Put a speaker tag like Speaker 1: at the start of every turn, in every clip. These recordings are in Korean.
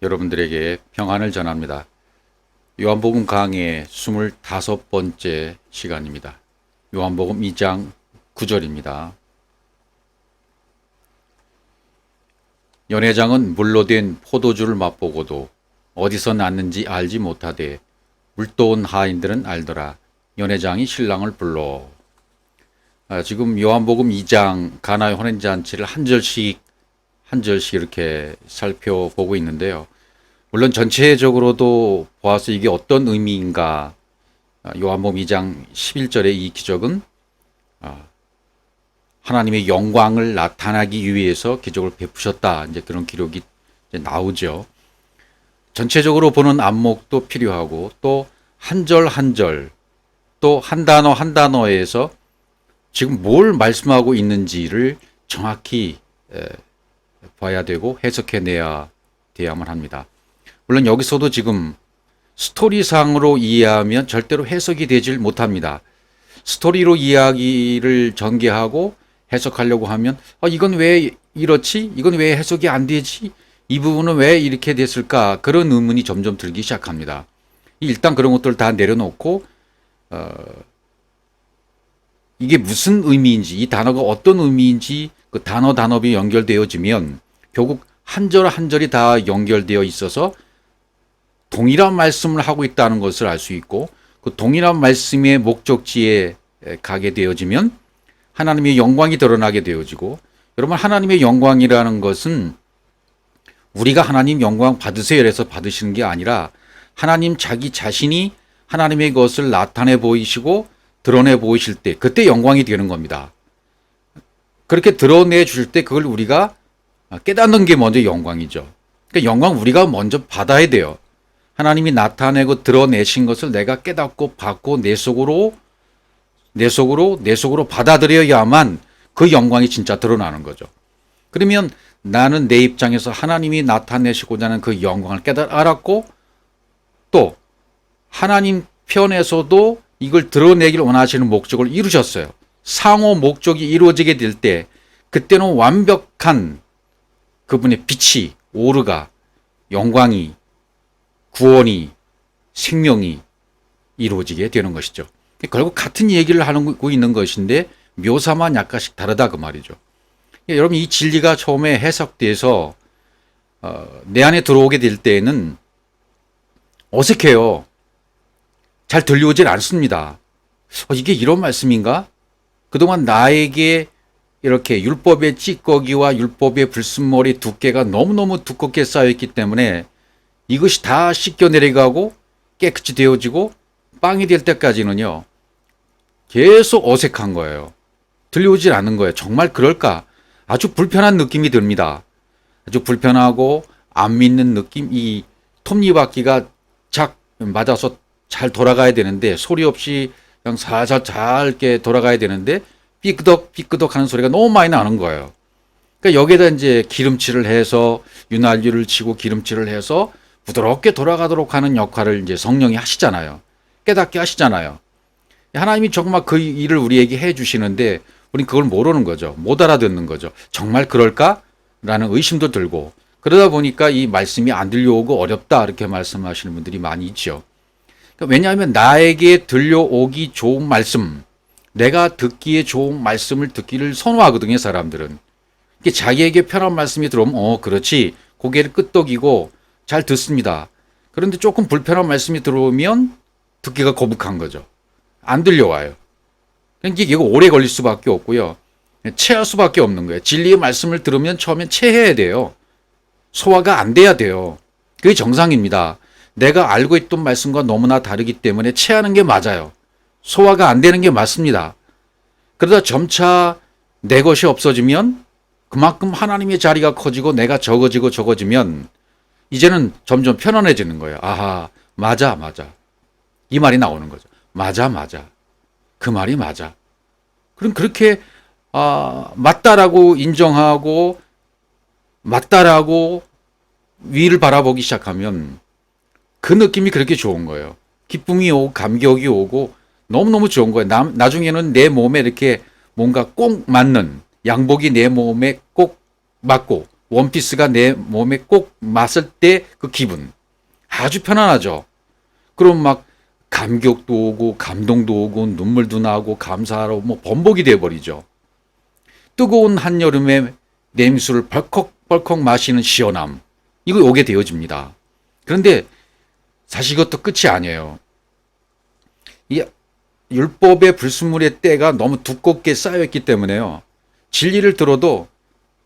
Speaker 1: 여러분들에게 평안을 전합니다. 요한복음 강의 25번째 시간입니다. 요한복음 2장 9절입니다. 연회장은 물로 된 포도주를 맛보고도 어디서 났는지 알지 못하되 물도온 하인들은 알더라. 연회장이 신랑을 불러. 지금 요한복음 2장 가나의 혼인잔치를 한 절씩 이렇게 살펴보고 있는데요. 물론 전체적으로도 보아서 이게 어떤 의미인가, 요한복음 2장 11절의 이 기적은 하나님의 영광을 나타나기 위해서 기적을 베푸셨다, 이제 그런 기록이 이제 나오죠. 전체적으로 보는 안목도 필요하고, 또 한 절 한 절, 또 한 단어 한 단어에서 지금 뭘 말씀하고 있는지를 정확히 봐야 되고 해석해내야 돼야만 합니다. 물론 여기서도 지금 스토리상으로 이해하면 절대로 해석이 되질 못합니다. 스토리로 이야기를 전개하고 해석하려고 하면 이건 왜 이렇지? 이건 왜 해석이 안 되지? 이 부분은 왜 이렇게 됐을까? 그런 의문이 점점 들기 시작합니다. 일단 그런 것들을 다 내려놓고 이게 무슨 의미인지, 이 단어가 어떤 의미인지 그 단어비 연결되어지면 결국 한 절 한 절이 다 연결되어 있어서 동일한 말씀을 하고 있다는 것을 알 수 있고, 그 동일한 말씀의 목적지에 가게 되어지면 하나님의 영광이 드러나게 되어지고, 여러분, 하나님의 영광이라는 것은 우리가 하나님 영광 받으세요 해서 받으시는 게 아니라 하나님 자기 자신이 하나님의 것을 나타내 보이시고 드러내 보이실 때 그때 영광이 되는 겁니다. 그렇게 드러내 주실 때 그걸 우리가 깨닫는 게 먼저 영광이죠. 그러니까 영광 우리가 먼저 받아야 돼요. 하나님이 나타내고 드러내신 것을 내가 깨닫고 받고 내 속으로 받아들여야만 그 영광이 진짜 드러나는 거죠. 그러면 나는 내 입장에서 하나님이 나타내시고자 하는 그 영광을 알았고, 또 하나님 편에서도 이걸 드러내길 원하시는 목적을 이루셨어요. 상호 목적이 이루어지게 될 때 그때는 완벽한 그분의 빛이, 오르가, 영광이, 구원이, 생명이 이루어지게 되는 것이죠. 결국 같은 얘기를 하고 있는 것인데 묘사만 약간씩 다르다 그 말이죠. 여러분, 이 진리가 처음에 해석돼서 내 안에 들어오게 될 때에는 어색해요. 잘 들려오질 않습니다. 이게 이런 말씀인가? 그동안 나에게 이렇게 율법의 찌꺼기와 율법의 불순머리 두께가 너무너무 두껍게 쌓여있기 때문에 이것이 다 씻겨 내려가고 깨끗이 되어지고 빵이 될 때까지는요, 계속 어색한 거예요. 들려오질 않는 거예요. 정말 그럴까? 아주 불편한 느낌이 듭니다. 아주 불편하고 안 믿는 느낌, 이 톱니바퀴가 착 맞아서 잘 돌아가야 되는데 소리 없이 그냥 살살 잘 이렇게 돌아가야 되는데 삐끄덕 하는 소리가 너무 많이 나는 거예요. 그러니까 여기에다 이제 기름칠을 해서 윤활유를 치고 기름칠을 해서 부드럽게 돌아가도록 하는 역할을 이제 성령이 하시잖아요. 깨닫게 하시잖아요. 하나님이 정말 그 일을 우리에게 해 주시는데 우린 그걸 모르는 거죠. 못 알아듣는 거죠. 정말 그럴까? 라는 의심도 들고, 그러다 보니까 이 말씀이 안 들려오고 어렵다 이렇게 말씀하시는 분들이 많이 있죠. 왜냐하면 나에게 들려오기 좋은 말씀, 내가 듣기에 좋은 말씀을 듣기를 선호하거든요, 사람들은. 자기에게 편한 말씀이 들어오면 그렇지, 고개를 끄덕이고 잘 듣습니다. 그런데 조금 불편한 말씀이 들어오면 듣기가 거북한 거죠. 안 들려와요. 그러니까 이게 오래 걸릴 수밖에 없고요. 체할 수밖에 없는 거예요. 진리의 말씀을 들으면 처음엔 체해야 돼요. 소화가 안 돼야 돼요. 그게 정상입니다. 내가 알고 있던 말씀과 너무나 다르기 때문에 체하는 게 맞아요. 소화가 안 되는 게 맞습니다. 그러다 점차 내 것이 없어지면 그만큼 하나님의 자리가 커지고 내가 적어지면 이제는 점점 편안해지는 거예요. 아하, 맞아. 이 말이 나오는 거죠. 맞아. 그 말이 맞아. 그럼 그렇게 맞다라고 인정하고 맞다라고 위를 바라보기 시작하면 그 느낌이 그렇게 좋은 거예요. 기쁨이 오고 감격이 오고 너무너무 좋은 거예요. 나중에는 내 몸에 이렇게 뭔가 꼭 맞는, 양복이 내 몸에 꼭 맞고 원피스가 내 몸에 꼭 맞을 때 그 기분 아주 편안하죠. 그럼 막 감격도 오고 감동도 오고 눈물도 나고 감사하고 뭐 번복이 돼버리죠. 뜨거운 한여름에 냉수를 벌컥벌컥 마시는 시원함, 이거 오게 되어집니다. 그런데 사실 이것도 끝이 아니에요. 이 율법의 불순물의 때가 너무 두껍게 쌓여있기 때문에요. 진리를 들어도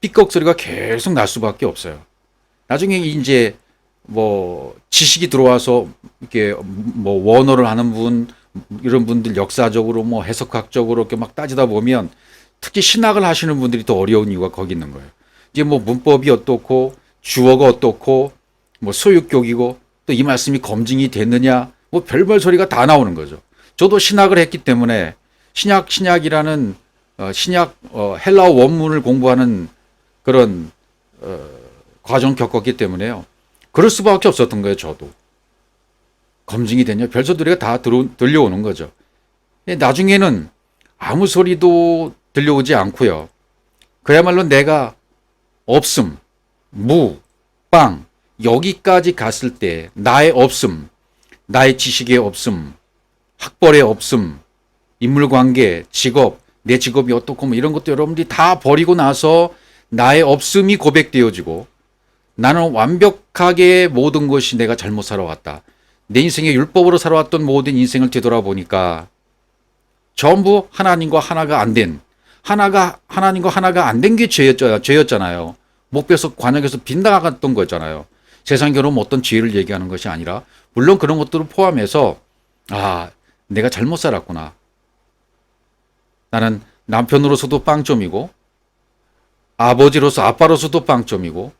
Speaker 1: 삐걱 소리가 계속 날 수밖에 없어요. 나중에 이제 뭐 지식이 들어와서 이렇게 뭐 원어를 하는 분, 이런 분들 역사적으로 뭐 해석학적으로 이렇게 막 따지다 보면 특히 신학을 하시는 분들이 더 어려운 이유가 거기 있는 거예요. 이제 뭐 문법이 어떻고 주어가 어떻고 뭐 소유격이고 또 이 말씀이 검증이 됐느냐 뭐 별별 소리가 다 나오는 거죠. 저도 신학을 했기 때문에 신약이라는 신약 헬라어 원문을 공부하는 그런 과정 겪었기 때문에요. 그럴 수밖에 없었던 거예요. 저도. 검증이 됐냐 별소리가 다 들려오는 거죠. 나중에는 아무 소리도 들려오지 않고요. 그야말로 내가 없음, 무, 빵 여기까지 갔을 때 나의 없음, 나의 지식의 없음, 학벌의 없음, 인물관계, 직업, 내 직업이 어떻고 뭐 이런 것도 여러분들이 다 버리고 나서 나의 없음이 고백되어지고 나는 완벽하게 모든 것이 내가 잘못 살아왔다. 내 인생에 율법으로 살아왔던 모든 인생을 되돌아보니까 전부 하나님과 하나가 안 된, 하나님과 하나가 안 된 게 죄였잖아요. 목표에서 관역에서 빗나갔던 거잖아요. 세상적으로 어떤 죄를 얘기하는 것이 아니라 물론 그런 것들을 포함해서 내가 잘못 살았구나. 나는 남편으로서도 빵점이고 아버지로서 아빠로서도 빵점이고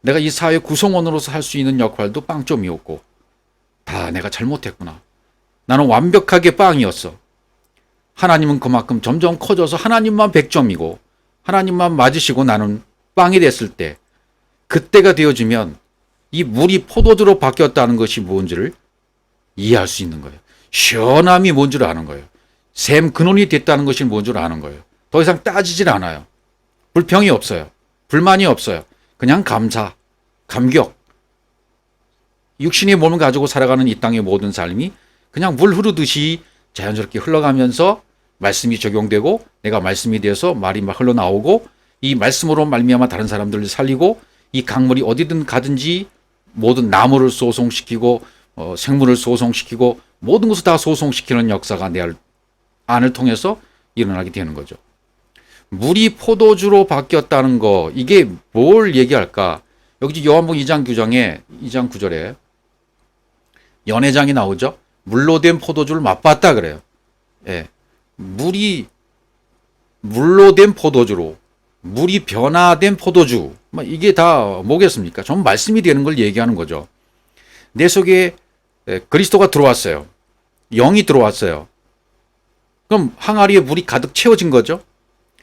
Speaker 1: 내가 이 사회 구성원으로서 할 수 있는 역할도 빵점이었고 다 내가 잘못했구나. 나는 완벽하게 빵이었어. 하나님은 그만큼 점점 커져서 하나님만 100점이고 하나님만 맞으시고 나는 빵이 됐을 때 그때가 되어지면 이 물이 포도주로 바뀌었다는 것이 뭔지를 이해할 수 있는 거예요. 시원함이 뭔 줄 아는 거예요. 샘 근원이 됐다는 것이 뭔 줄 아는 거예요. 더 이상 따지질 않아요. 불평이 없어요. 불만이 없어요. 그냥 감사, 감격. 육신의 몸을 가지고 살아가는 이 땅의 모든 삶이 그냥 물 흐르듯이 자연스럽게 흘러가면서 말씀이 적용되고 내가 말씀이 되어서 말이 막 흘러나오고 이 말씀으로 말미암아 다른 사람들을 살리고 이 강물이 어디든 가든지 모든 나무를 소송시키고 생물을 소송시키고 모든 것을 다 소송시키는 역사가 내 안을 통해서 일어나게 되는 거죠. 물이 포도주로 바뀌었다는 거 이게 뭘 얘기할까? 여기 요한복음 2장 9절에 연회장이 나오죠. 물로 된 포도주를 맛봤다 그래요. 예. 물로 된 포도주로 물이 변화된 포도주 이게 다 뭐겠습니까? 전 말씀이 되는 걸 얘기하는 거죠. 내 속에 그리스도가 들어왔어요. 영이 들어왔어요. 그럼 항아리에 물이 가득 채워진 거죠.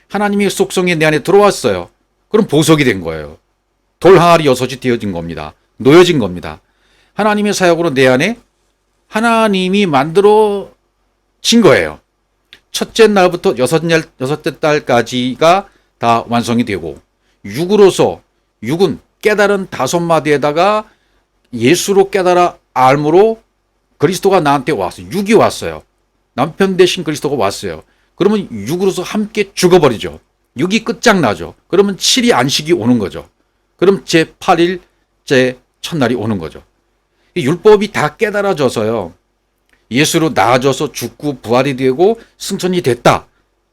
Speaker 1: 하나님의 속성이 내 안에 들어왔어요. 그럼 보석이 된 거예요. 돌 항아리 6이 되어진 겁니다. 놓여진 겁니다. 하나님의 사역으로 내 안에 하나님이 만들어진 거예요. 첫째 날부터 여섯째 달까지가 다 완성이 되고 육은 깨달은 5마디에다가 예수로 깨달아 알므로 그리스도가 나한테 왔어요. 육이 왔어요. 남편 대신 그리스도가 왔어요. 그러면 육으로서 함께 죽어버리죠. 육이 끝장나죠. 그러면 7이 안식이 오는 거죠. 그럼 제8일째 첫날이 오는 거죠. 이 율법이 다 깨달아져서요. 예수로 나아져서 죽고 부활이 되고 승천이 됐다.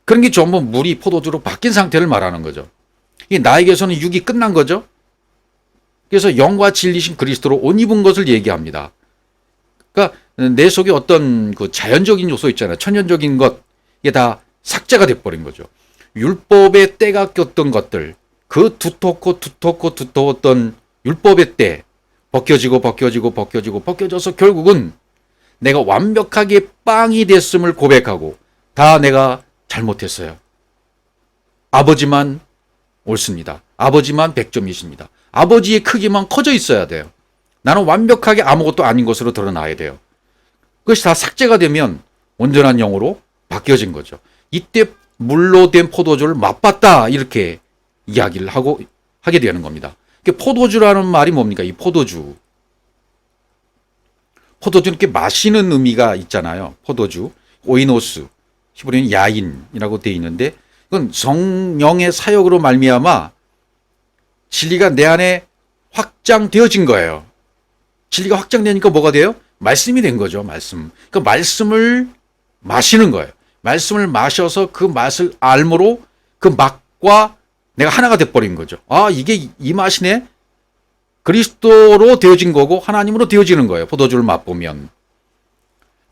Speaker 1: 그런 게 전부 물이 포도주로 바뀐 상태를 말하는 거죠. 이 나에게서는 육이 끝난 거죠. 그래서 영과 진리신 그리스도로 옷 입은 것을 얘기합니다. 그러니까 내 속에 어떤 그 자연적인 요소 있잖아요. 천연적인 것 이게 다 삭제가 돼버린 거죠. 율법의 때가 꼈던 것들 그 두텁던 율법의 때 벗겨져서 결국은 내가 완벽하게 빵이 됐음을 고백하고 다 내가 잘못했어요. 아버지만 옳습니다. 아버지만 100점이십니다. 아버지의 크기만 커져 있어야 돼요. 나는 완벽하게 아무것도 아닌 것으로 드러나야 돼요. 그것이 다 삭제가 되면 온전한 영으로 바뀌어진 거죠. 이때 물로 된 포도주를 맛봤다 이렇게 이야기를 하게 되는 겁니다. 포도주라는 말이 뭡니까? 이 포도주. 포도주는 이렇게 마시는 의미가 있잖아요. 포도주. 오이노스. 히브리어는 야인이라고 되어 있는데 그건 성령의 사역으로 말미암아 진리가 내 안에 확장되어진 거예요. 진리가 확장되니까 뭐가 돼요? 말씀이 된 거죠. 말씀. 그 말씀을 마시는 거예요. 말씀을 마셔서 그 맛을 알므로 그 맛과 내가 하나가 돼버린 거죠. 아, 이게 이 맛이네? 그리스도로 되어진 거고 하나님으로 되어지는 거예요. 포도주를 맛보면.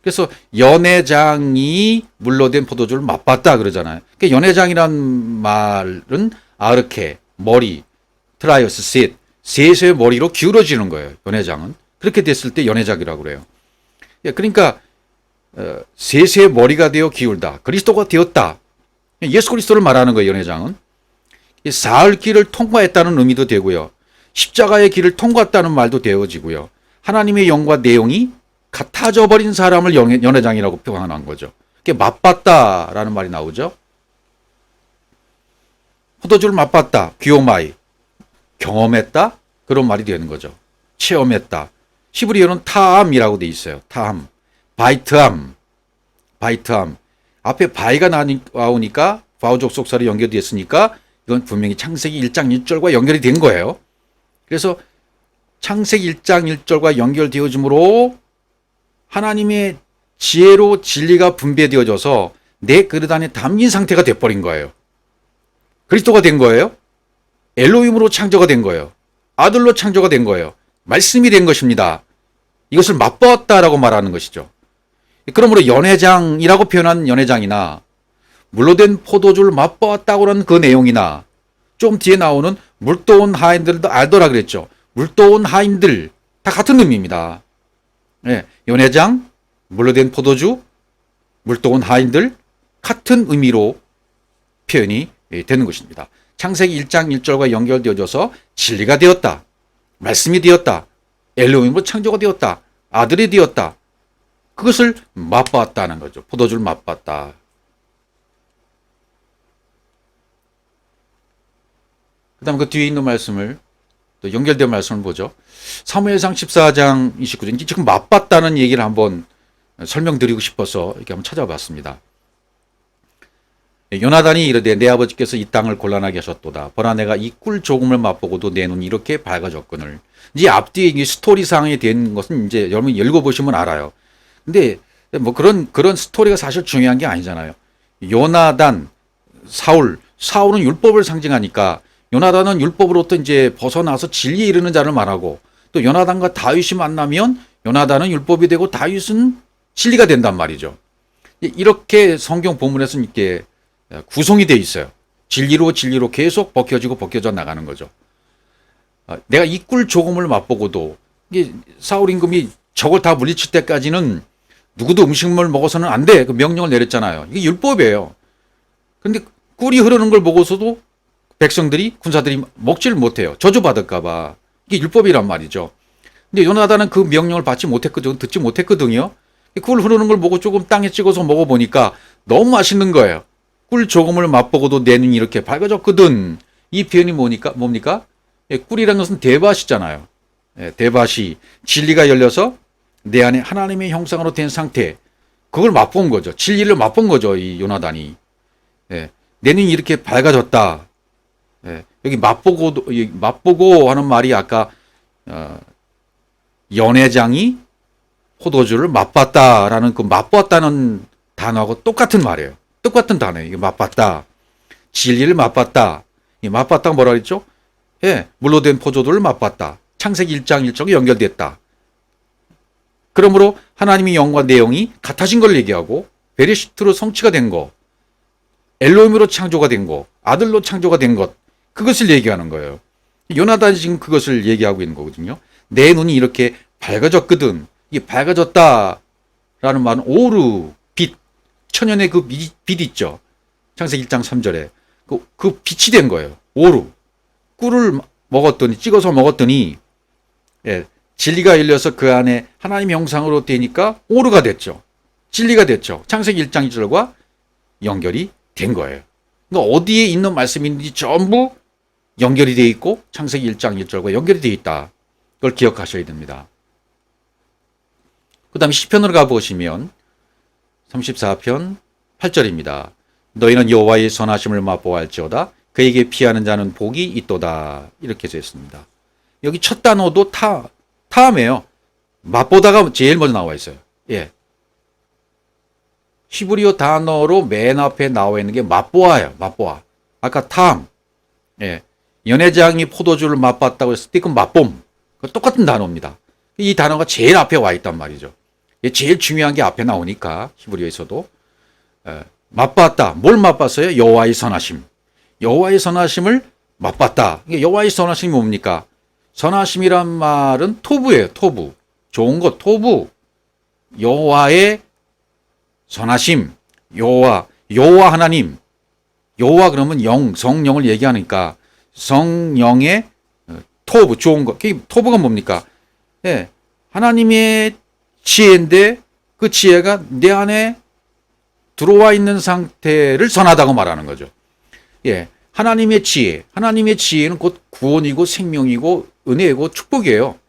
Speaker 1: 그래서 연회장이 물로 된 포도주를 맛봤다 그러잖아요. 그러니까 연회장이란 말은 아르케, 머리, 트라이어스, 셋의 머리로 기울어지는 거예요. 연회장은. 그렇게 됐을 때 연회장이라고 그래요. 그러니까 셋의 머리가 되어 기울다. 그리스도가 되었다. 예수 그리스도를 말하는 거예요. 연회장은. 사흘 길을 통과했다는 의미도 되고요. 십자가의 길을 통과했다는 말도 되어지고요. 하나님의 영과 내용이 같아져 버린 사람을 연회장이라고 표현한 거죠. 그게 맛봤다라는 말이 나오죠. 포도주를 맛봤다. 귀요마이. 경험했다. 그런 말이 되는 거죠. 체험했다. 히브리어는 타암이라고 돼 있어요. 타암. 바이트암. 바이트암. 앞에 바이가 나오니까 바우 접속사로 연결되었으니까 이건 분명히 창세기 1장 1절과 연결이 된 거예요. 그래서 창세기 1장 1절과 연결되어지므로 하나님의 지혜로 진리가 분배되어져서 내 그릇 안에 담긴 상태가 돼버린 거예요. 그리스도가 된 거예요. 엘로힘으로 창조가 된 거예요. 아들로 창조가 된 거예요. 말씀이 된 것입니다. 이것을 맛보았다라고 말하는 것이죠. 그러므로 연회장이라고 표현한 연회장이나 물로 된 포도주를 맛보았다고 하는 그 내용이나 좀 뒤에 나오는 물도온 하인들도 알더라 그랬죠. 물도온 하인들 다 같은 의미입니다. 네, 연회장, 물로 된 포도주, 물도온 하인들 같은 의미로 표현이 되는 것입니다. 창세기 1장 1절과 연결되어져서 진리가 되었다. 말씀이 되었다. 엘로힘으로 창조가 되었다. 아들이 되었다. 그것을 맛봤다는 거죠. 포도주를 맛봤다. 그 다음 그 뒤에 있는 말씀을 또 연결된 말씀을 보죠. 사무엘상 14장 29절. 지금 맛봤다는 얘기를 한번 설명드리고 싶어서 이렇게 한번 찾아봤습니다. 요나단이 이르되 내 아버지께서 이 땅을 곤란하게 하셨도다. 보라 내가 이 꿀 조금을 맛보고도 내 눈이 이렇게 밝아졌거늘. 이제 앞뒤에 이 스토리상이 된 것은 이제 여러분 읽어보시면 알아요. 근데 뭐 그런 스토리가 사실 중요한 게 아니잖아요. 요나단, 사울은 율법을 상징하니까 요나단은 율법으로부터 이제 벗어나서 진리에 이르는 자를 말하고 또 요나단과 다윗이 만나면 요나단은 율법이 되고 다윗은 진리가 된단 말이죠. 이렇게 성경 본문에서는 이렇게 구성이 돼 있어요. 진리로 계속 벗겨져 나가는 거죠. 내가 이 꿀 조금을 맛보고도 이게 사울 임금이 저걸 다 물리칠 때까지는 누구도 음식물 먹어서는 안 돼. 그 명령을 내렸잖아요. 이게 율법이에요. 그런데 꿀이 흐르는 걸 보고서도 백성들이 군사들이 먹지를 못해요. 저주받을까봐. 이게 율법이란 말이죠. 근데 요나단은 그 명령을 듣지 못했거든요. 꿀 흐르는 걸 보고 조금 땅에 찍어서 먹어보니까 너무 맛있는 거예요. 꿀 조금을 맛보고도 내 눈이 이렇게 밝아졌거든. 이 표현이 뭡니까? 꿀이라는 것은 대밭이잖아요. 대밭이 진리가 열려서 내 안에 하나님의 형상으로 된 상태. 그걸 맛본 거죠. 진리를 맛본 거죠. 이 요나단이. 내 눈이 이렇게 밝아졌다. 여기 맛보고 하는 말이 아까 연회장이 포도주를 맛봤다라는 그 맛봤다는 단어하고 똑같은 말이에요. 똑같은 단어예요. 이게 맛봤다. 진리를 맛봤다. 이 맛봤다가 뭐라 그랬죠? 물로 된 포도주를 맛봤다. 창세기 1장 1절과 연결됐다. 그러므로 하나님의 영과 내용이 같아진 걸 얘기하고 베레시트로 성취가 된 거, 엘로힘으로 창조가 된 거, 아들로 창조가 된 것, 그것을 얘기하는 거예요. 요나단이 지금 그것을 얘기하고 있는 거거든요. 내 눈이 이렇게 밝아졌거든. 이게 밝아졌다라는 말은 오르, 빛, 천연의 그 빛 있죠. 창세기 1장 3절에. 그 빛이 된 거예요. 오르. 꿀을 찍어서 먹었더니, 진리가 열려서 그 안에 하나님의 형상으로 되니까 오르가 됐죠. 진리가 됐죠. 창세기 1장 1절과 연결이 된 거예요. 그러니까 어디에 있는 말씀인지 전부 연결이 되어 있고 창세기 1장 1절과 연결이 되어 있다. 그걸 기억하셔야 됩니다. 그 다음에 시편으로 가보시면 34편 8절입니다. 너희는 여호와의 선하심을 맛보아할지어다. 그에게 피하는 자는 복이 있도다. 이렇게 되어 있습니다. 여기 첫 단어도 탐이에요. 맛보다가 제일 먼저 나와 있어요. 예. 히브리어 단어로 맨 앞에 나와 있는 게 맛보아예요. 맛보아. 아까 탐. 예. 연회장이 포도주를 맛봤다고 했을 때 그건 맛봄. 똑같은 단어입니다. 이 단어가 제일 앞에 와 있단 말이죠. 제일 중요한 게 앞에 나오니까 히브리어에서도 맛봤다. 뭘 맛봤어요? 여호와의 선하심. 여호와의 선하심을 맛봤다. 여호와의 선하심이 뭡니까? 선하심이란 말은 토부예요. 토부. 좋은 것, 토부. 여호와의 선하심. 여호와 하나님. 여호와 그러면 영, 성령을 얘기하니까 성령의 토부, 좋은 것. 토부가 뭡니까? 예, 하나님의 지혜인데 그 지혜가 내 안에 들어와 있는 상태를 선하다고 말하는 거죠. 예, 하나님의 지혜는 곧 구원이고 생명이고 은혜이고 축복이에요.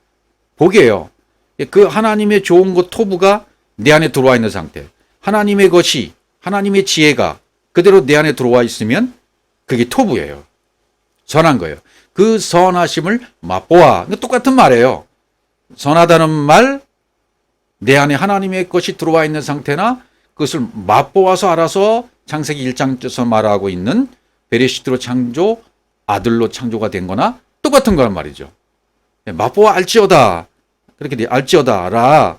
Speaker 1: 복이에요. 예, 그 하나님의 좋은 것 토부가 내 안에 들어와 있는 상태. 하나님의 것이, 하나님의 지혜가 그대로 내 안에 들어와 있으면 그게 토부예요. 선한 거예요. 그 선하심을 맛보아. 똑같은 말이에요. 선하다는 말, 내 안에 하나님의 것이 들어와 있는 상태나 그것을 맛보아서 알아서 창세기 1장에서 말하고 있는 베레시트로 창조, 아들로 창조가 된 거나 똑같은 거란 말이죠. 맛보아 알지어다. 그렇게 돼, 알지어다, 알아.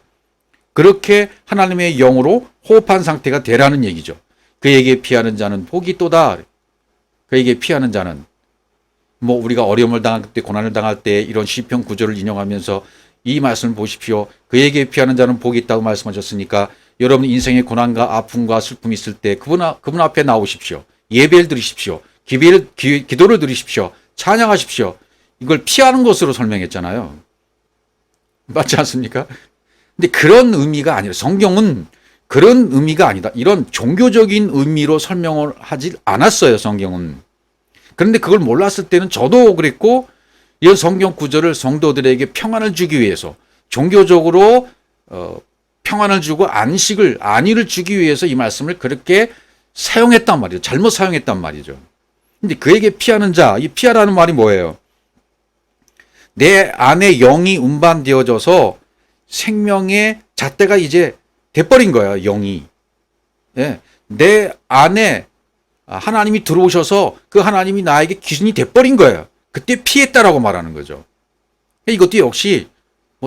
Speaker 1: 그렇게 하나님의 영으로 호흡한 상태가 되라는 얘기죠. 그에게 피하는 자는 복이 있도다. 그에게 피하는 자는 우리가 어려움을 당할 때, 고난을 당할 때 이런 시편 구절을 인용하면서 이 말씀을 보십시오. 그에게 피하는 자는 복이 있다고 말씀하셨으니까 여러분 인생의 고난과 아픔과 슬픔이 있을 때 그분 앞에 나오십시오. 예배를 드리십시오. 기도를 드리십시오. 찬양하십시오. 이걸 피하는 것으로 설명했잖아요. 맞지 않습니까? 근데 그런 의미가 아니라 성경은 그런 의미가 아니다. 이런 종교적인 의미로 설명을 하지 않았어요. 성경은. 그런데 그걸 몰랐을 때는 저도 그랬고 이 성경 구절을 성도들에게 평안을 주기 위해서 종교적으로 평안을 주고 안위를 주기 위해서 이 말씀을 그렇게 사용했단 말이죠. 잘못 사용했단 말이죠. 근데 그에게 피하는 자, 이 피하라는 말이 뭐예요? 내 안에 영이 운반되어져서 생명의 잣대가 이제 돼버린 거예요. 영이. 예, 내 안에 하나님이 들어오셔서 그 하나님이 나에게 기준이 돼버린 거예요. 그때 피했다라고 말하는 거죠. 이것도 역시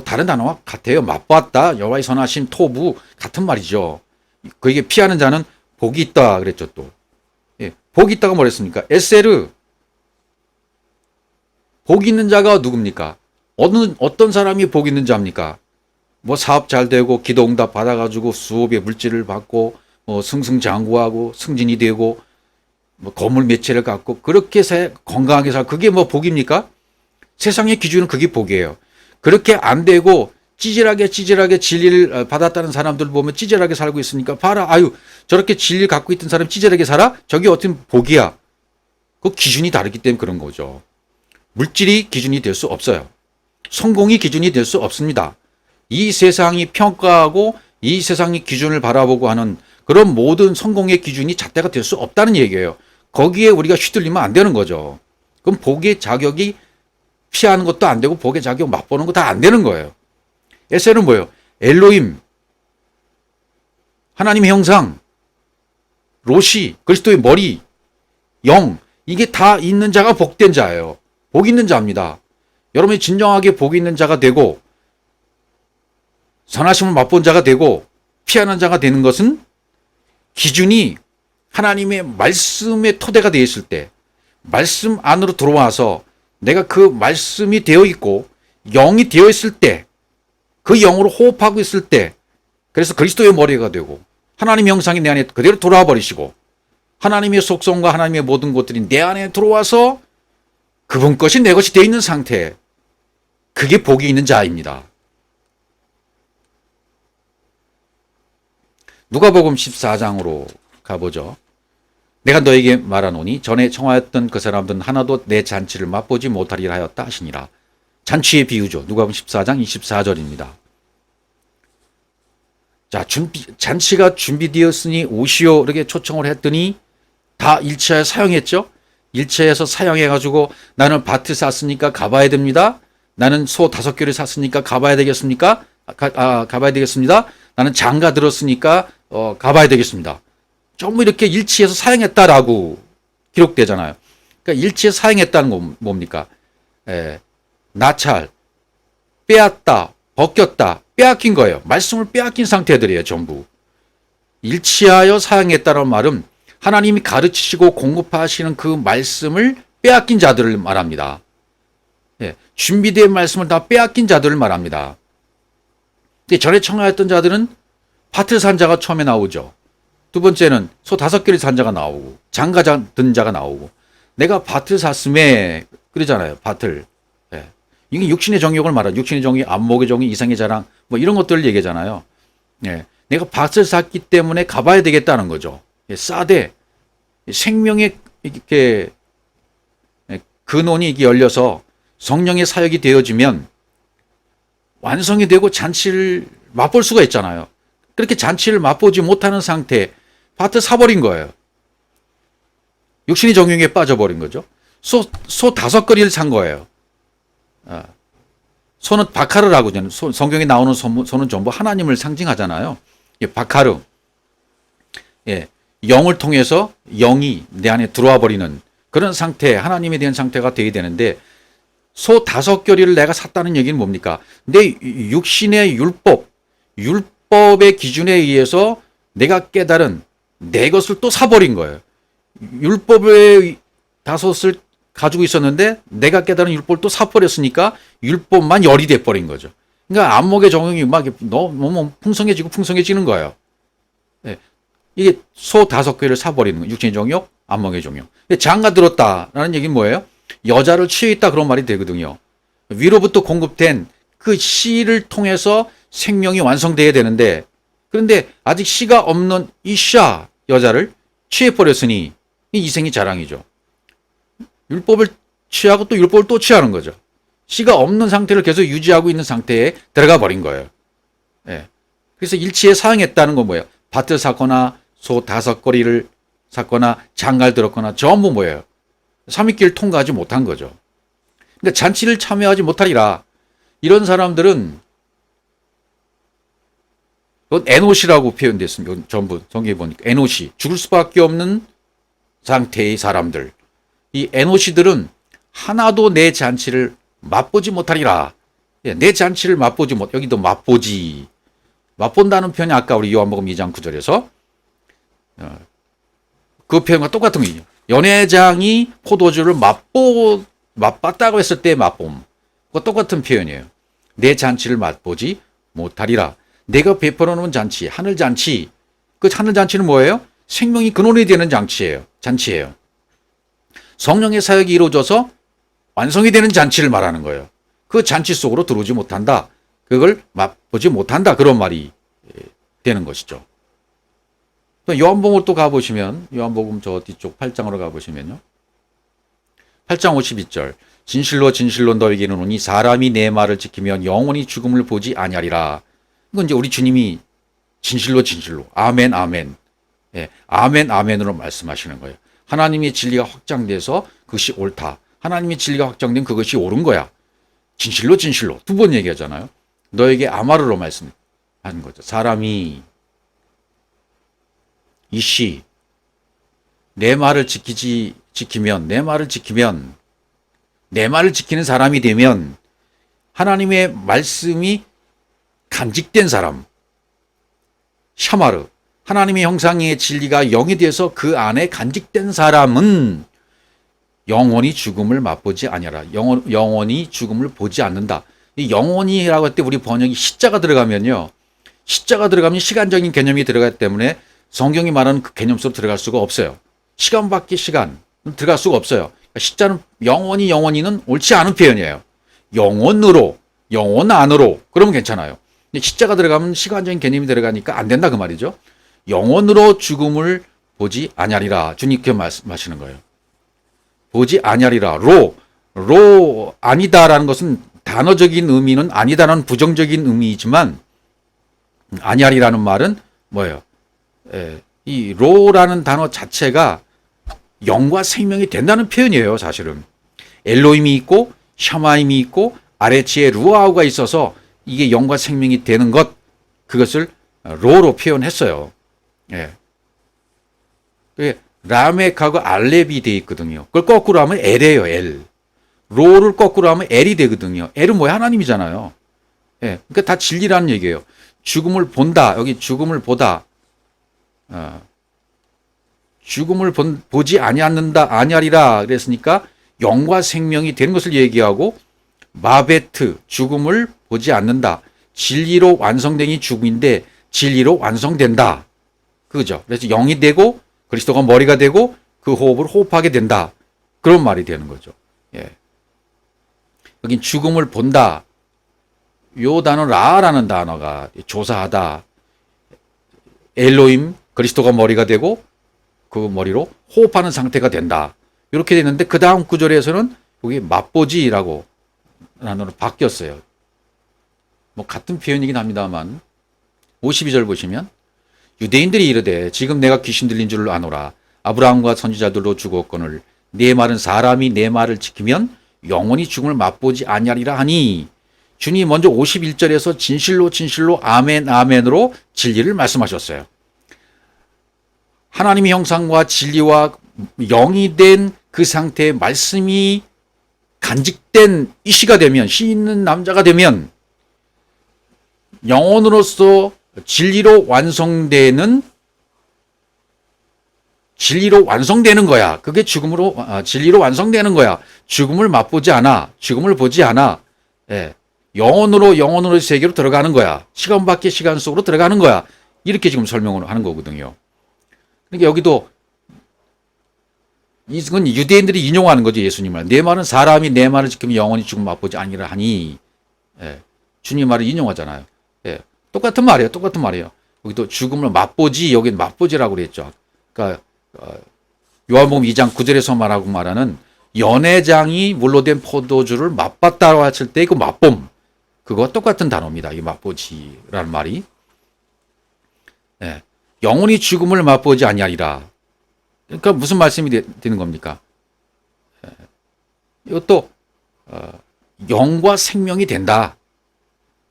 Speaker 1: 다른 단어와 같아요. 맛봤다, 여호와의 선하심, 토부 같은 말이죠. 그에게 피하는 자는 복이 있다 그랬죠. 또 예, 복이 있다가 뭐랬습니까? 에세르. 복 있는 자가 누굽니까? 어떤 사람이 복 있는 자입니까? 사업 잘 되고 기도응답 받아가지고 수업의 물질을 받고 승승장구하고 승진이 되고 건물 몇 채를 갖고 그렇게 건강하게 살고 그게 복입니까? 세상의 기준은 그게 복이에요. 그렇게 안 되고 찌질하게 진리를 받았다는 사람들 보면 찌질하게 살고 있으니까 봐라. 아유, 저렇게 진리를 갖고 있던 사람이 찌질하게 살아? 저게 어떤 복이야. 그 기준이 다르기 때문에 그런 거죠. 물질이 기준이 될 수 없어요. 성공이 기준이 될 수 없습니다. 이 세상이 평가하고 이 세상의 기준을 바라보고 하는 그런 모든 성공의 기준이 잣대가 될 수 없다는 얘기예요. 거기에 우리가 휘둘리면 안 되는 거죠. 그럼 복의 자격이 피하는 것도 안 되고 복의 자격 맛보는 거 다 안 되는 거예요. 에세는 뭐예요? 엘로힘, 하나님의 형상, 로시, 그리스도의 머리, 영, 이게 다 있는 자가 복된 자예요. 복 있는 자입니다. 여러분이 진정하게 복 있는 자가 되고 선하심을 맛본 자가 되고 피하는 자가 되는 것은 기준이 하나님의 말씀의 토대가 되어 있을 때, 말씀 안으로 들어와서 내가 그 말씀이 되어 있고 영이 되어 있을 때, 그 영으로 호흡하고 있을 때, 그래서 그리스도의 머리가 되고 하나님의 형상이 내 안에 그대로 돌아와 버리시고 하나님의 속성과 하나님의 모든 것들이 내 안에 들어와서 그분 것이 내 것이 되어 있는 상태, 그게 복이 있는 자입니다. 누가복음 14장으로 가보죠. 내가 너에게 말하노니 전에 청하였던 그 사람들은 하나도 내 잔치를 맛보지 못하리라 하였다 하시니라. 잔치의 비유죠. 누가복음 14장 24절입니다. 자, 잔치가 준비되었으니 오시오 이렇게 초청을 했더니 다 일체하여 사용했죠. 일체해서 사용해가지고 나는 밭을 샀으니까 가봐야 됩니다. 나는 소 5개를 샀으니까 가봐야 되겠습니까? 가봐야 되겠습니다. 나는 장가 들었으니까 가봐야 되겠습니다. 전부 이렇게 일치해서 사용했다라고 기록되잖아요. 그러니까 일치해서 사용했다는 건 뭡니까? 나찰, 빼앗다, 벗겼다, 빼앗긴 거예요. 말씀을 빼앗긴 상태들이에요. 전부. 일치하여 사용했다는 말은 하나님이 가르치시고 공급하시는 그 말씀을 빼앗긴 자들을 말합니다. 준비된 말씀을 다 빼앗긴 자들을 말합니다. 근데 전에 청하였던 자들은 밭을 산 자가 처음에 나오죠. 두 번째는 소 5개를 산 자가 나오고 장가 든 자가 나오고 내가 밭을 샀음에 그러잖아요. 밭을. 이게 육신의 정욕을 말하죠. 육신의 정욕, 안목의 정욕, 이상의 자랑 뭐 이런 것들을 얘기하잖아요. 내가 밭을 샀기 때문에 가봐야 되겠다는 거죠. 싸되 생명의 이렇게 근원이 이게 열려서 성령의 사역이 되어지면 완성이 되고 잔치를 맛볼 수가 있잖아요. 그렇게 잔치를 맛보지 못하는 상태 밭을 사버린 거예요. 육신의 정욕에 빠져버린 거죠. 소 5거리를 산 거예요. 소는 바카르라고 하잖아요. 성경에 나오는 소는 전부 하나님을 상징하잖아요. 바카르. 영을 통해서 영이 내 안에 들어와 버리는 그런 상태, 하나님에 대한 상태가 되어야 되는데 소 5겨리를 내가 샀다는 얘기는 뭡니까? 내 육신의 율법의 기준에 의해서 내가 깨달은 내 것을 또 사버린 거예요. 율법의 5을 가지고 있었는데 내가 깨달은 율법을 또 사버렸으니까 율법만 열이 돼버린 거죠. 그러니까 안목의 정욕이 막 너무 풍성해지는 거예요. 이게 소 5개를 사버리는 거예요. 육신의 정욕, 안목의 정욕. 장가 들었다라는 얘기는 뭐예요? 여자를 취했다 그런 말이 되거든요. 위로부터 공급된 그 씨를 통해서 생명이 완성돼야 되는데 그런데 아직 씨가 없는 이샤 여자를 취해버렸으니 이생이 자랑이죠. 율법을 취하고 또 율법을 또 취하는 거죠. 씨가 없는 상태를 계속 유지하고 있는 상태에 들어가 버린 거예요. 그래서 일치에 사용했다는 건 뭐예요? 밭을 샀거나 소 5거리를 샀거나 장가를 들었거나 전부 뭐예요? 삼위길을 통과하지 못한 거죠. 그러니까 잔치를 참여하지 못하리라. 이런 사람들은 에노시라고 표현됐습니다. 전부 성경에 보니까 에노시, 죽을 수밖에 없는 상태의 사람들. 이 에노시들은 하나도 내 잔치를 맛보지 못하리라. 내 잔치를 맛보지 못. 여기도 맛보지. 맛본다는 표현이 아까 우리 요한복음 2장 9절에서 그 표현과 똑같은 거예요. 연회장이 포도주를 맛봤다고 했을 때 맛봄. 그거 똑같은 표현이에요. 내 잔치를 맛보지 못하리라. 내가 베풀어 놓은 잔치, 하늘잔치. 그 하늘잔치는 뭐예요? 생명이 근원이 되는 잔치예요. 성령의 사역이 이루어져서 완성이 되는 잔치를 말하는 거예요. 그 잔치 속으로 들어오지 못한다. 그걸 맛보지 못한다. 그런 말이 되는 것이죠. 요한복음을 또 가보시면 요한복음 저 뒤쪽 8장으로 가보시면요. 8장 52절 진실로 진실로 너에게 이르노니 사람이 내 말을 지키면 영원히 죽음을 보지 아니하리라. 이건 이제 우리 주님이 진실로 아멘 아멘 아멘 아멘으로 말씀하시는 거예요. 하나님의 진리가 확장돼서 그것이 옳다. 하나님의 진리가 확장된 그것이 옳은 거야. 진실로 2번 얘기하잖아요. 너에게 아마르로 말씀하는 거죠. 사람이 이씨 내 말을 지키면 내 말을 지키는 사람이 되면 하나님의 말씀이 간직된 사람 샤마르 하나님의 형상의 진리가 영이 돼서 그 안에 간직된 사람은 영원히 죽음을 맛보지 아니하라. 영원히 죽음을 보지 않는다. 이 영원히라고 할 때 우리 번역이 시자가 들어가면요. 시자가 들어가면 시간적인 개념이 들어가기 때문에 성경이 말하는 그 개념 속으로 들어갈 수가 없어요. 시간 밖의 시간 들어갈 수가 없어요. 시자는 영원히는 옳지 않은 표현이에요. 영원 안으로 그러면 괜찮아요. 근데 시자가 들어가면 시간적인 개념이 들어가니까 안 된다 그 말이죠. 영원으로 죽음을 보지 아니하리라. 주님께 말씀하시는 거예요. 보지 아니하리라. 로 아니다라는 것은 단어적인 의미는 아니다라는 부정적인 의미이지만 아니하리라는 말은 뭐예요? 이 로라는 단어 자체가 영과 생명이 된다는 표현이에요. 사실은 엘로힘이 있고 샤마임이 있고 아래치에 루아우가 있어서 이게 영과 생명이 되는 것, 그것을 로로 표현했어요. 예. 라멕하고 알렙이 되어 있거든요. 그걸 거꾸로 하면 엘이에요. 엘. 로를 거꾸로 하면 엘이 되거든요. 엘은 뭐야? 하나님이잖아요. 예. 그러니까 다 진리라는 얘기예요. 죽음을 본다. 여기 죽음을 보다. 죽음을 보지 아니하는다. 아니하리라. 그랬으니까 영과 생명이 되는 것을 얘기하고, 마베트, 죽음을 보지 않는다. 진리로 완성된이 죽음인데 진리로 완성된다. 그죠? 그래서 영이 되고 그리스도가 머리가 되고 그 호흡을 호흡하게 된다. 그런 말이 되는 거죠. 예. 여긴 죽음을 본다. 요 단어 라라는 단어가 조사하다. 엘로힘, 그리스도가 머리가 되고 그 머리로 호흡하는 상태가 된다. 이렇게 되는데 그 다음 구절에서는 여기 맛보지라고 단어로 바뀌었어요. 뭐 같은 표현이긴 합니다만 52절 보시면 유대인들이 이르되 지금 내가 귀신 들린 줄 아노라. 아브라함과 선지자들로 죽었거늘 네 말은 사람이 내 말을 지키면 영원히 죽음을 맛보지 아니하리라 하니, 주님이 먼저 51절에서 진실로 진실로 아멘 아멘으로 진리를 말씀하셨어요. 하나님의 형상과 진리와 영이 된 그 상태의 말씀이 간직된 이 시가 되면, 시 있는 남자가 되면 영혼으로서 진리로 완성되는 거야. 그게 진리로 완성되는 거야. 죽음을 맛보지 않아. 죽음을 보지 않아. 예. 영혼으로의 세계로 들어가는 거야. 시간 밖의 시간 속으로 들어가는 거야. 이렇게 지금 설명을 하는 거거든요. 그러니까 여기도 이건 유대인들이 인용하는 거죠. 예수님 말. 내 말은 사람이 내 말을 지키면 영원히 죽음 맛보지 아니라 하니. 예. 주님 말을 인용하잖아요. 예. 똑같은 말이에요. 여기도 죽음을 맛보지, 여긴 맛보지라고 그랬죠. 그러니까 요한복음 2장 9절에서 말하는 연회장이 물로 된 포도주를 맛봤다고 했을 때 그 맛봄, 그거 똑같은 단어입니다. 이 맛보지라는 말이. 예. 영원히 죽음을 맛보지 아니하리라. 그러니까 무슨 말씀이 되는 겁니까? 예. 이것도 영과 생명이 된다.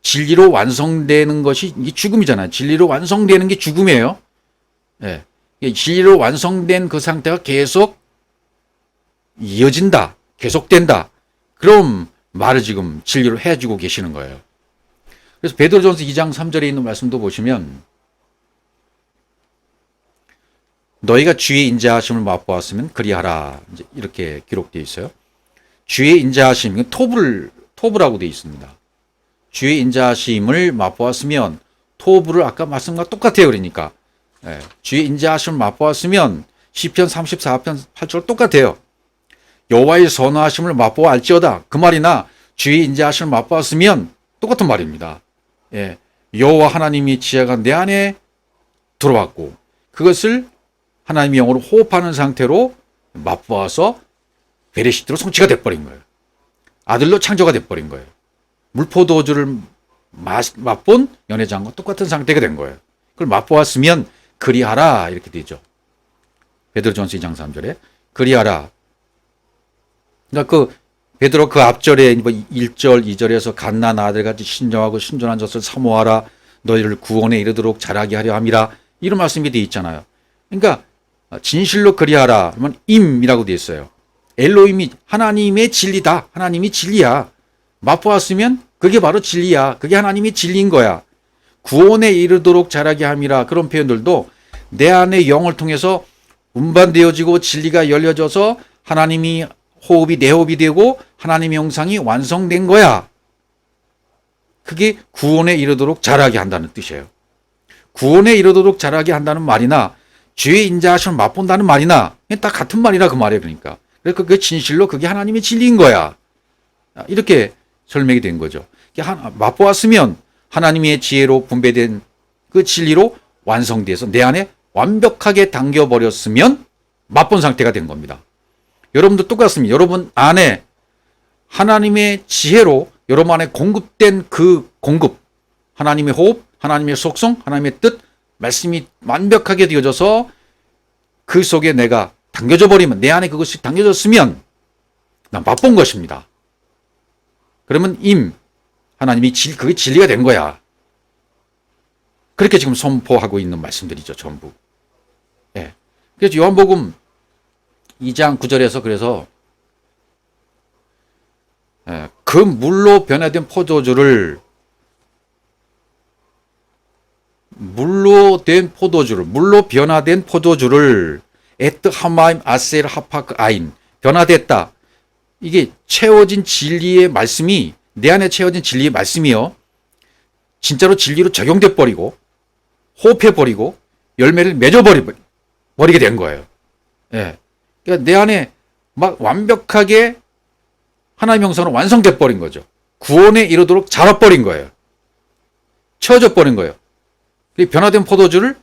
Speaker 1: 진리로 완성되는 것이 이게 죽음이잖아요. 진리로 완성되는 게 죽음이에요. 예. 진리로 완성된 그 상태가 계속 이어진다. 계속된다. 그럼 말을 지금 진리로 해주고 계시는 거예요. 그래서 베드로전서 2장 3절에 있는 말씀도 보시면, 너희가 주의 인자하심을 맛보았으면 그리하라. 이렇게 기록되어 있어요. 주의 인자하심, 토브라고 되어 있습니다. 주의 인자하심을 맛보았으면, 토브를 아까 말씀과 똑같아요. 그러니까 주의 인자하심을 맛보았으면 시편 34편 8절 똑같아요. 여호와의 선하심을 맛보아 알지어다. 그 말이나 주의 인자하심을 맛보았으면 똑같은 말입니다. 예. 여호와 하나님의 지혜가 내 안에 들어왔고 그것을 하나님의 영으로 호흡하는 상태로 맛보아서 베레시트로 성취가 돼버린 거예요. 아들로 창조가 돼버린 거예요. 물포도주를 맛본 연회장과 똑같은 상태가 된 거예요. 그걸 맛보았으면 그리하라 이렇게 되죠. 베드로전서 2장 3절에 그리하라. 그러니까 베드로 그 앞절에 1절 2절에서 갓난 아들같이 신정하고 신존한 것을 사모하라. 너희를 구원에 이르도록 자라게 하려 함이라. 이런 말씀이 되어 있잖아요. 그러니까 진실로 그리하라 하면 임이라고 되어 있어요. 엘로힘이 하나님의 진리다. 하나님이 진리야. 맛보았으면 그게 바로 진리야. 그게 하나님이 진리인 거야. 구원에 이르도록 자라게 함이라. 그런 표현들도 내 안에 영을 통해서 운반되어지고 진리가 열려져서 하나님이 호흡이 내 호흡이 되고 하나님의 형상이 완성된 거야. 그게 구원에 이르도록 자라게 한다는 뜻이에요. 구원에 이르도록 자라게 한다는 말이나 주의 인자하심을 맛본다는 말이나 딱 같은 말이라 그 말이에요. 그러니까 그 진실로 그게 하나님의 진리인 거야. 이렇게 설명이 된 거죠. 맛보았으면 하나님의 지혜로 분배된 그 진리로 완성돼서 내 안에 완벽하게 당겨버렸으면 맛본 상태가 된 겁니다. 여러분도 똑같습니다. 여러분 안에 하나님의 지혜로 여러분 안에 공급된 그 공급, 하나님의 호흡, 하나님의 속성, 하나님의 뜻, 말씀이 완벽하게 되어져서 그 속에 내가 당겨져 버리면, 내 안에 그것이 당겨졌으면 난 맛본 것입니다. 그러면 하나님이 그게 진리가 된 거야. 그렇게 지금 선포하고 있는 말씀들이죠, 전부. 예. 그래서 요한복음 2장 9절에서 그래서 그 물로 변화된 포도주를 물로 변화된 포도주를 에트 하마임 아셀 하파크 아인, 변화됐다. 이게 채워진 진리의 말씀이, 내 안에 채워진 진리의 말씀이요, 진짜로 진리로 적용돼 버리고 호흡해 버리고 열매를 맺어 버리게 된 거예요. 예. 그러니까 내 안에 막 완벽하게 하나님의 형상으로 완성돼 버린 거죠. 구원에 이르도록 자라 버린 거예요. 채워져 버린 거예요. 변화된 포도주를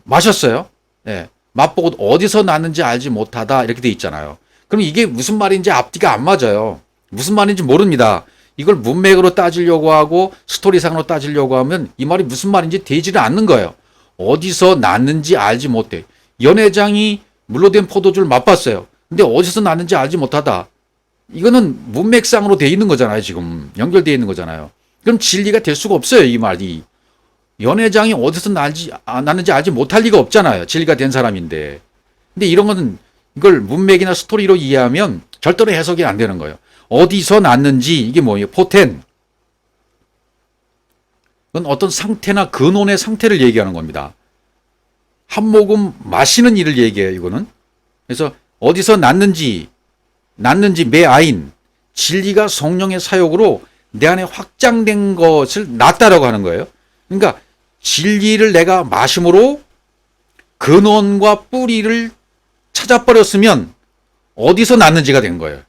Speaker 1: 마셨어요. 예. 맛보고 어디서 났는지 알지 못하다, 이렇게 돼 있잖아요. 그럼 이게 무슨 말인지 앞뒤가 안 맞아요. 무슨 말인지 모릅니다. 이걸 문맥으로 따지려고 하고 스토리상으로 따지려고 하면 이 말이 무슨 말인지 되지를 않는 거예요. 어디서 났는지 알지 못해. 연회장이 물로 된 포도주를 맛봤어요. 근데 어디서 났는지 알지 못하다. 이거는 문맥상으로 돼 있는 거잖아요. 지금 연결되어 있는 거잖아요. 그럼 진리가 될 수가 없어요. 이 말이. 연회장이 어디서 났는지 알지 못할 리가 없잖아요. 진리가 된 사람인데. 근데 이런 거는 이걸 문맥이나 스토리로 이해하면 절대로 해석이 안 되는 거예요. 어디서 났는지, 이게 뭐예요? 포텐. 그건 어떤 상태나 근원의 상태를 얘기하는 겁니다. 한 모금 마시는 일을 얘기해요, 이거는. 그래서 어디서 났는지 매아인, 진리가 성령의 사역으로 내 안에 확장된 것을 났다라고 하는 거예요. 그러니까 진리를 내가 마심으로 근원과 뿌리를 찾아버렸으면 어디서 났는지가 된 거예요.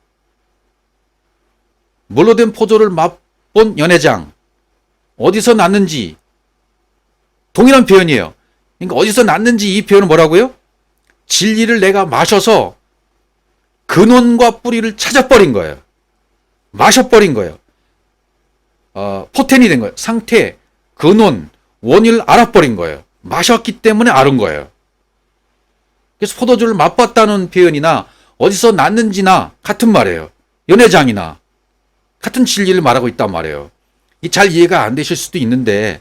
Speaker 1: 물로 된 포도를 맛본 연회장, 어디서 났는지, 동일한 표현이에요. 그러니까 어디서 났는지, 이 표현은 뭐라고요? 진리를 내가 마셔서 근원과 뿌리를 찾아버린 거예요. 마셔버린 거예요. 포텐이 된 거예요. 상태, 근원, 원인을 알아버린 거예요. 마셨기 때문에 아는 거예요. 그래서 포도주를 맛봤다는 표현이나 어디서 났는지나 같은 말이에요. 연회장이나 같은 진리를 말하고 있단 말이에요. 잘 이해가 안 되실 수도 있는데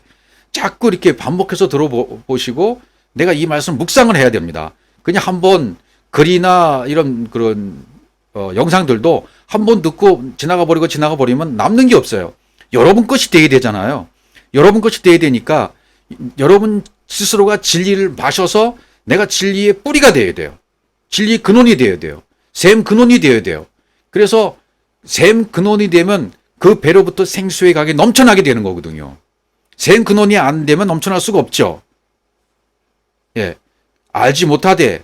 Speaker 1: 자꾸 이렇게 반복해서 들어보시고 내가 이 말씀 묵상을 해야 됩니다. 그냥 한번 글이나 이런 그런 영상들도 한번 듣고 지나가 버리면 남는 게 없어요. 여러분 것이 돼야 되잖아요. 여러분 것이 돼야 되니까 여러분 스스로가 진리를 마셔서 내가 진리의 뿌리가 돼야 돼요. 진리의 근원이 돼야 돼요. 샘 근원이 돼야 돼요. 그래서 샘 근원이 되면 그 배로부터 생수의 강이 넘쳐나게 되는 거거든요. 샘 근원이 안 되면 넘쳐날 수가 없죠. 예, 알지 못하되,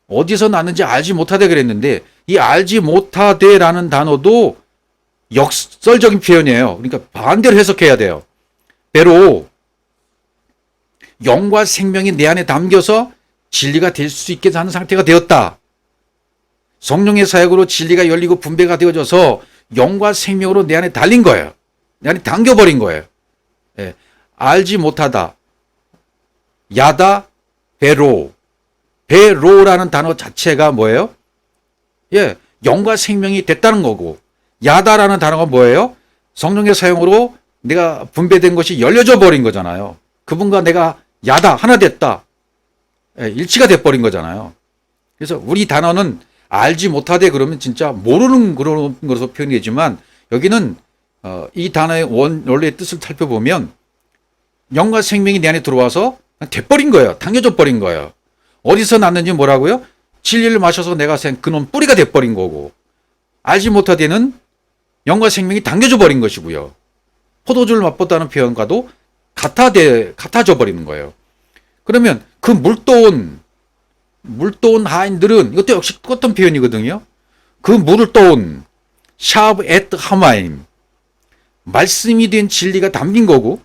Speaker 1: 어디서 났는지 알지 못하되 그랬는데 이 알지 못하되라는 단어도 역설적인 표현이에요. 그러니까 반대로 해석해야 돼요. 배로 영과 생명이 내 안에 담겨서 진리가 될 수 있게 하는 상태가 되었다. 성령의 사역으로 진리가 열리고 분배가 되어져서 영과 생명으로 내 안에 달린 거예요. 내 안에 당겨버린 거예요. 예. 알지 못하다. 야다, 배로라는 단어 자체가 뭐예요? 예, 영과 생명이 됐다는 거고, 야다라는 단어가 뭐예요? 성령의 사용으로 내가 분배된 것이 열려져 버린 거잖아요. 그분과 내가 야다, 하나 됐다. 예, 일치가 돼버린 거잖아요. 그래서 우리 단어는 알지 못하되 그러면 진짜 모르는 그런 것으로 표현이 되지만 여기는 이 단어의 원래의 뜻을 살펴보면 영과 생명이 내 안에 들어와서 돼버린 거예요. 당겨져 버린 거예요. 어디서 났는지 뭐라고요? 진리를 마셔서 내가 생 그놈 뿌리가 돼버린 거고, 알지 못하되는 영과 생명이 당겨져 버린 것이고요. 포도주를 맛봤다는 표현과도 같아져 버리는 거예요. 그러면 그 물도온 하인들은 이것도 역시 똑같은 표현이거든요. 그 물을 떠온 샤브 에트 하마임, 말씀이 된 진리가 담긴 거고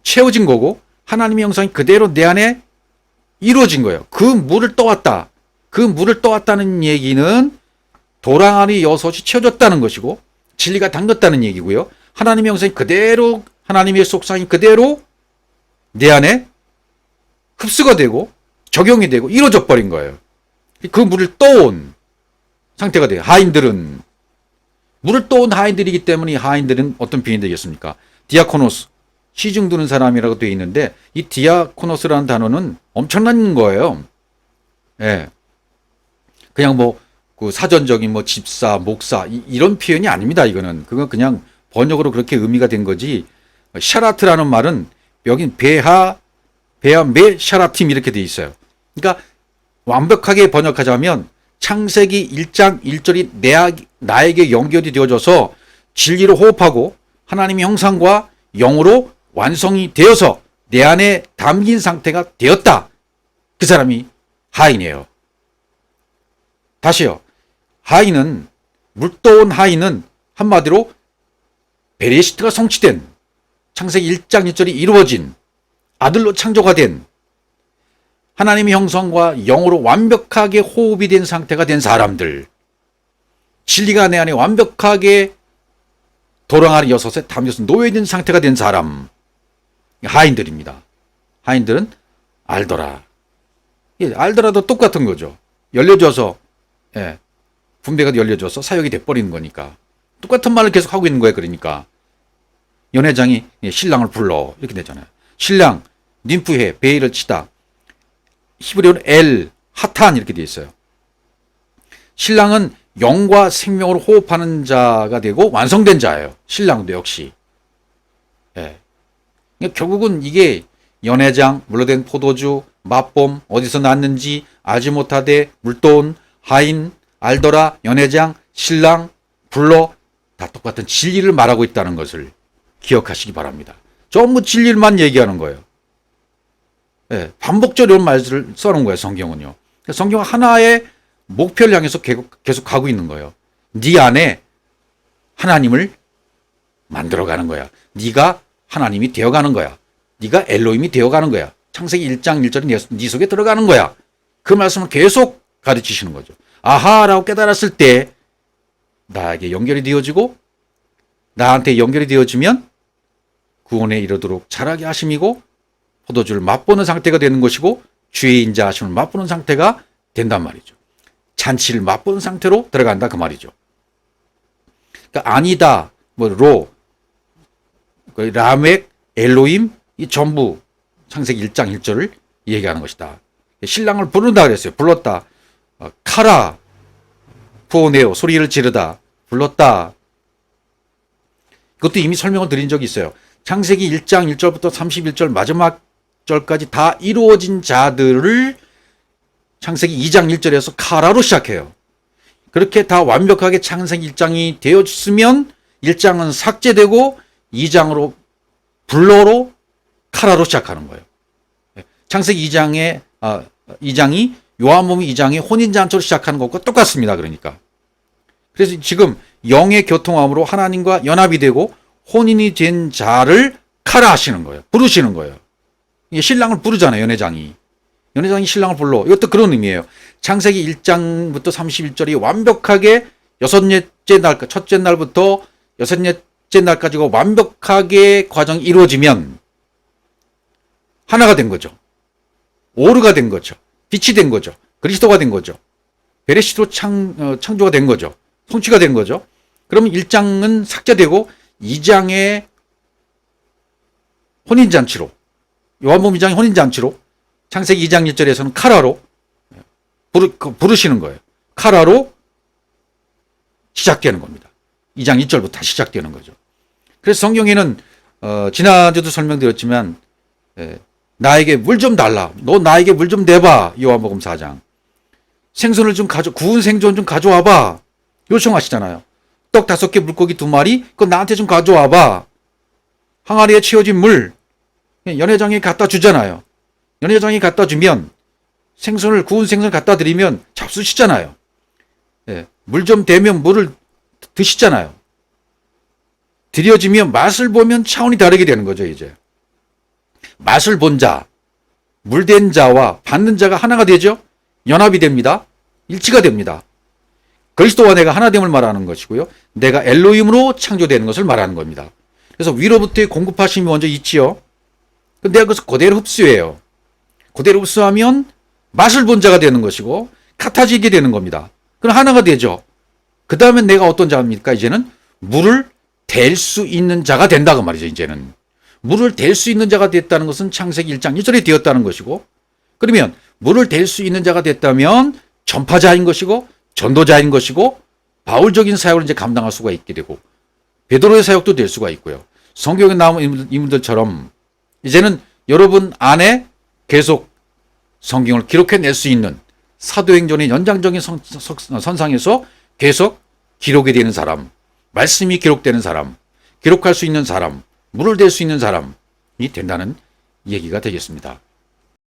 Speaker 1: 채워진 거고 하나님의 형상이 그대로 내 안에 이루어진 거예요. 그 물을 떠왔다. 그 물을 떠왔다는 얘기는 도랑아리 여섯이 채워졌다는 것이고 진리가 담겼다는 얘기고요. 하나님의 형상이 그대로, 하나님의 속성이 그대로 내 안에 흡수가 되고 적용이 되고 이루어져 버린 거예요. 그 물을 떠온 상태가 돼요. 하인들은 물을 떠온 하인들이기 때문에 이 하인들은 어떤 비인이 되겠습니까? 디아코노스, 시중 두는 사람이라고 되어 있는데 이 디아코노스라는 단어는 엄청난 거예요. 예. 그냥 뭐 그 사전적인 뭐 집사, 목사 이런 표현이 아닙니다. 이거는 그건 그냥 번역으로 그렇게 의미가 된 거지. 샤라트라는 말은 여긴 베하 메 샤라팀 이렇게 돼 있어요. 그러니까 완벽하게 번역하자면 창세기 1장 1절이 나에게 연결이 되어져서 진리로 호흡하고 하나님의 형상과 영으로 완성이 되어서 내 안에 담긴 상태가 되었다. 그 사람이 하인이에요. 다시요. 하인은, 물떠온 하인은 한마디로 베레시트가 성취된, 창세기 1장 1절이 이루어진, 아들로 창조가 된, 하나님의 형상과 영으로 완벽하게 호흡이 된 상태가 된 사람들, 진리가 내 안에 완벽하게 도랑아리 여섯에 담겨서 놓여있는 상태가 된 사람, 하인들입니다. 하인들은 알더라. 예, 알더라도 똑같은 거죠. 열려줘서, 예, 분배가 열려줘서 사역이 돼버리는 거니까. 똑같은 말을 계속 하고 있는 거예요. 그러니까. 연회장이 신랑을 불러. 이렇게 되잖아요. 신랑, 님프해, 베일을 치다. 히브리어는 엘, 하탄 이렇게 되어 있어요. 신랑은 영과 생명으로 호흡하는 자가 되고 완성된 자예요. 신랑도 역시. 예. 그러니까 결국은 이게 연회장, 물러된 포도주, 맛봄, 어디서 났는지 알지 못하되 물돈, 하인, 알더라, 연회장, 신랑, 불러 다 똑같은 진리를 말하고 있다는 것을 기억하시기 바랍니다. 전부 진리만 얘기하는 거예요. 예, 반복적으로 이런 말들을 써놓은 거예요. 성경은요. 성경은 하나의 목표를 향해서 계속 가고 있는 거예요. 네 안에 하나님을 만들어가는 거야. 네가 하나님이 되어가는 거야. 네가 엘로힘이 되어가는 거야. 창세기 1장 1절이 네 속에 들어가는 거야. 그 말씀을 계속 가르치시는 거죠. 아하라고 깨달았을 때 나에게 연결이 되어지고 나한테 연결이 되어지면 구원에 이르도록 자라게 하심이고 포도주를 맛보는 상태가 되는 것이고 주의 인자하심을 맛보는 상태가 된단 말이죠. 잔치를 맛보는 상태로 들어간다 그 말이죠. 그러니까 아니다, 라멕, 엘로힘 이 전부 창세기 1장 1절을 얘기하는 것이다. 신랑을 부른다 그랬어요. 불렀다. 카라, 부오네오 소리를 지르다. 불렀다. 그것도 이미 설명을 드린 적이 있어요. 창세기 1장 1절부터 31절 마지막 절까지 다 이루어진 자들을 창세기 2장 1절에서 카라로 시작해요. 그렇게 다 완벽하게 창세기 1장이 되어졌으면 1장은 삭제되고 2장으로 불러로 카라로 시작하는 거예요. 창세기 2장이 요한복음 2장이 혼인잔치로 시작하는 것과 똑같습니다. 그러니까. 그래서 지금 영의 교통함으로 하나님과 연합이 되고 혼인이 된 자를 카라 하시는 거예요. 부르시는 거예요. 신랑을 부르잖아요. 연회장이 신랑을 불러. 이것도 그런 의미예요. 창세기 1장부터 31절이 완벽하게 첫째 날부터 여섯째 날까지가 완벽하게 과정이 이루어지면 하나가 된 거죠. 오르가 된 거죠. 빛이 된 거죠. 그리스도가 된 거죠. 베레시트로 창조가 된 거죠. 성취가 된 거죠. 그러면 1장은 삭제되고 2장의 혼인잔치로 요한복음 2장의 혼인잔치로 창세기 2장 1절에서는 카라로 부르시는 거예요. 카라로 시작되는 겁니다. 2장 1절부터 시작되는 거죠. 그래서 성경에는 지난주도 설명드렸지만 나에게 물 좀 달라. 너 나에게 물 좀 내봐. 요한복음 4장. 생선을 좀 구운 생선 좀 가져와봐. 요청하시잖아요. 떡 5개, 물고기 2마리, 그거 나한테 좀 가져와봐. 항아리에 채워진 물, 연회장에 갖다 주잖아요. 연회장이 갖다 주면 구운 생선을 갖다 드리면 잡수시잖아요. 물 좀 대면 물을 드시잖아요. 드려지면 맛을 보면 차원이 다르게 되는 거죠, 이제. 맛을 본 자, 물된 자와 받는 자가 하나가 되죠. 연합이 됩니다. 일치가 됩니다. 그리스도와 내가 하나됨을 말하는 것이고요. 내가 엘로힘으로 창조되는 것을 말하는 겁니다. 그래서 위로부터의 공급하심이 먼저 있지요. 내가 그것을 그대로 흡수해요. 그대로 흡수하면 맛을 본 자가 되는 것이고 같아지게 되는 겁니다. 그럼 하나가 되죠. 그 다음에 내가 어떤 자입니까? 이제는 물을 댈 수 있는 자가 된다고 말이죠. 이제는 물을 댈 수 있는 자가 됐다는 것은 창세기 1장 1절에 되었다는 것이고, 그러면 물을 댈 수 있는 자가 됐다면 전파자인 것이고 전도자인 것이고 바울적인 사역을 이제 감당할 수가 있게 되고 베드로의 사역도 될 수가 있고요. 성경에 나오는 인물들처럼 이제는 여러분 안에 계속 성경을 기록해낼 수 있는 사도행전의 연장적인 선상에서 계속 기록이 되는 사람, 말씀이 기록되는 사람, 기록할 수 있는 사람, 물을 댈 수 있는 사람이 된다는 얘기가 되겠습니다.